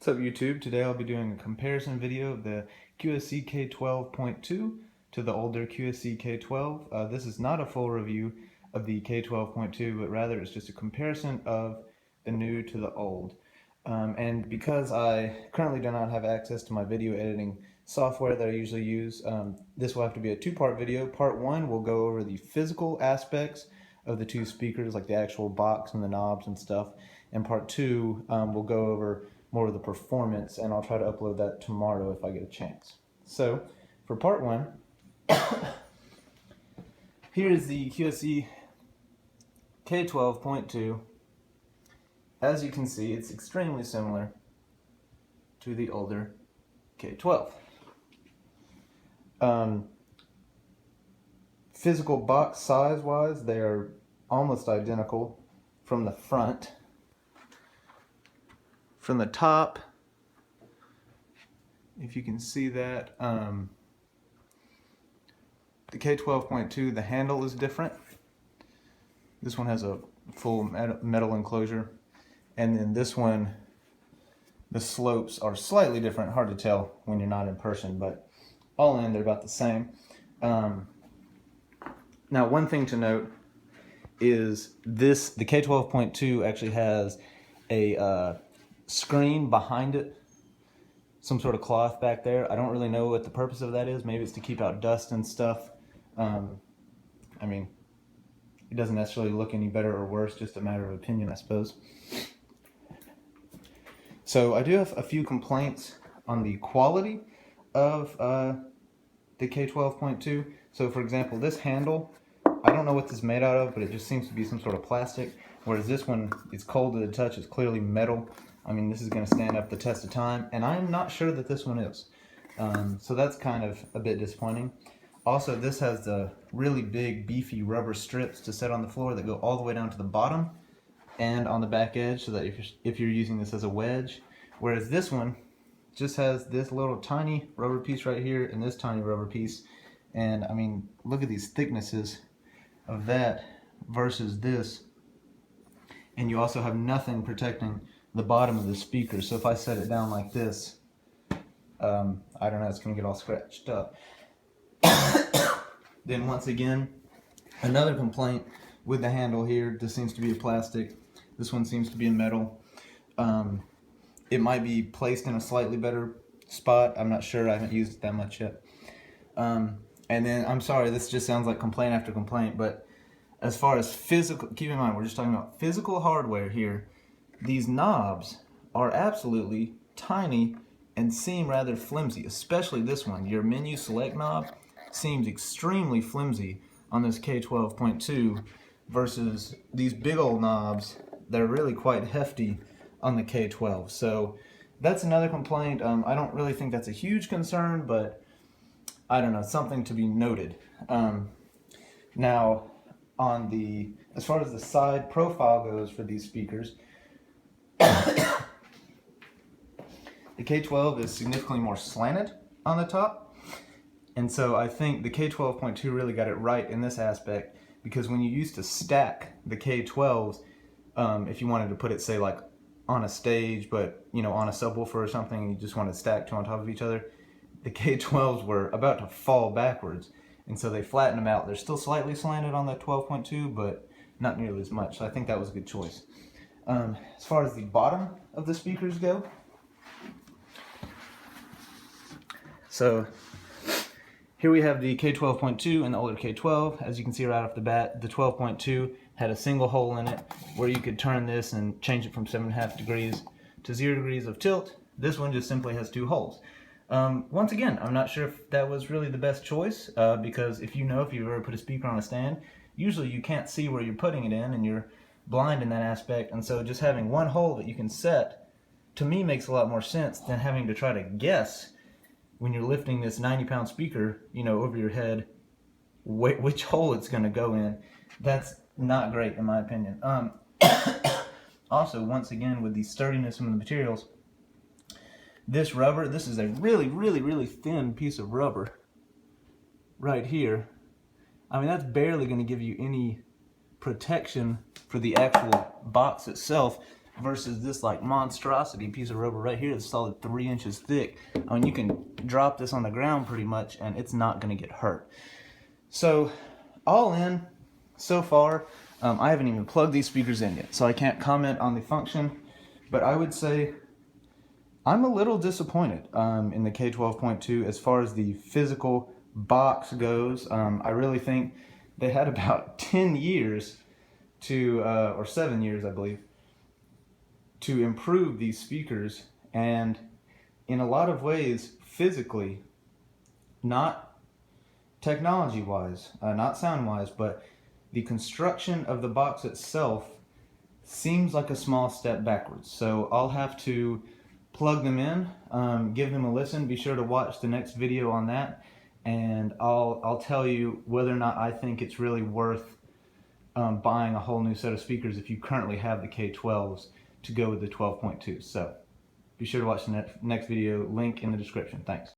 What's up YouTube? Today I'll be doing a comparison video of the QSC K12.2 to the older QSC K12. This is not a full review of the K12.2, but rather it's just a comparison of the new to the old. And because I currently do not have access to my video editing software that I usually use, this will have to be a two-part video. Part one will go over the physical aspects of the two speakers, like the actual box and the knobs and stuff. And part two will go over more of the performance, and I'll try to upload that tomorrow if I get a chance. So for part one, here is the QSC K12.2. As you can see, it's extremely similar to the older K12. Physical box size wise, they are almost identical from the front. From the top, if you can see that, the K12.2, the handle is different. This one has a full metal enclosure, and then this one, the slopes are slightly different. Hard to tell when you're not in person, but all in, they're about the same. Now, one thing to note is the K12.2 actually has a screen behind it, some sort of cloth back there. I don't really know what the purpose of that is. Maybe it's to keep out dust and stuff. I mean, it doesn't necessarily look any better or worse, just a matter of opinion, I suppose. So I do have a few complaints on the quality of the K12.2. So for example, this handle, I don't know what this is made out of, but it just seems to be some sort of plastic, whereas this one is cold to the touch. It's clearly metal. I mean, this is going to stand up the test of time, and I'm not sure that this one is. So that's kind of a bit disappointing. Also, this has the really big, beefy rubber strips to set on the floor that go all the way down to the bottom and on the back edge, so that if you're using this as a wedge, whereas this one just has this little tiny rubber piece right here and this tiny rubber piece. And I mean, look at these thicknesses of that versus this, and you also have nothing protecting the bottom of the speaker. So if I set it down like this, I don't know, it's gonna get all scratched up. Then once again, another complaint with the handle here. This seems to be a plastic. This one seems to be a metal. It might be placed in a slightly better spot. I'm not sure. I haven't used it that much yet. And then, I'm sorry, this just sounds like complaint after complaint, but as far as physical, keep in mind, we're just talking about physical hardware here. These knobs are absolutely tiny and seem rather flimsy, especially this one. Your menu select knob seems extremely flimsy on this K12.2 versus these big old knobs that are really quite hefty on the K12. So that's another complaint. I don't really think that's a huge concern, but I don't know, something to be noted. Now, as far as the side profile goes for these speakers, the K12 is significantly more slanted on the top, and so I think the K12.2 really got it right in this aspect, because when you used to stack the K12s, if you wanted to put it, say, like on a stage, but you know, on a subwoofer or something, you just want to stack two on top of each other, the K12s were about to fall backwards, and so they flattened them out. They're still slightly slanted on the 12.2, but not nearly as much, so I think that was a good choice. As far as the bottom of the speakers go, so here we have the K12.2 and the older K12. As you can see right off the bat, the 12.2 had a single hole in it where you could turn this and change it from 7.5 degrees to 0 degrees of tilt. This one just simply has two holes. Once again, I'm not sure if that was really the best choice, because if you've ever put a speaker on a stand, usually you can't see where you're putting it in, and you're blind in that aspect, and so just having one hole that you can set, to me, makes a lot more sense than having to try to guess when you're lifting this 90-pound speaker, you know, over your head, which hole it's going to go in. That's not great, in my opinion. Also, once again, with the sturdiness of the materials, this rubber, this is a really, really, really thin piece of rubber right here. I mean, that's barely going to give you any protection for the actual box itself. versus this like monstrosity piece of rubber right here that's solid 3 inches thick. I mean, you can drop this on the ground pretty much and it's not going to get hurt. So all in, so far, I haven't even plugged these speakers in yet, so I can't comment on the function, but I would say I'm a little disappointed in the K12.2 as far as the physical box goes. I really think they had about 10 years to, or 7 years I believe, to improve these speakers, and in a lot of ways physically, not technology wise, not sound wise, but the construction of the box itself seems like a small step backwards. So I'll have to plug them in, give them a listen. Be sure to watch the next video on that, and I'll tell you whether or not I think it's really worth buying a whole new set of speakers if you currently have the K12s to go with the 12.2. So be sure to watch the next video, link in the description. Thanks.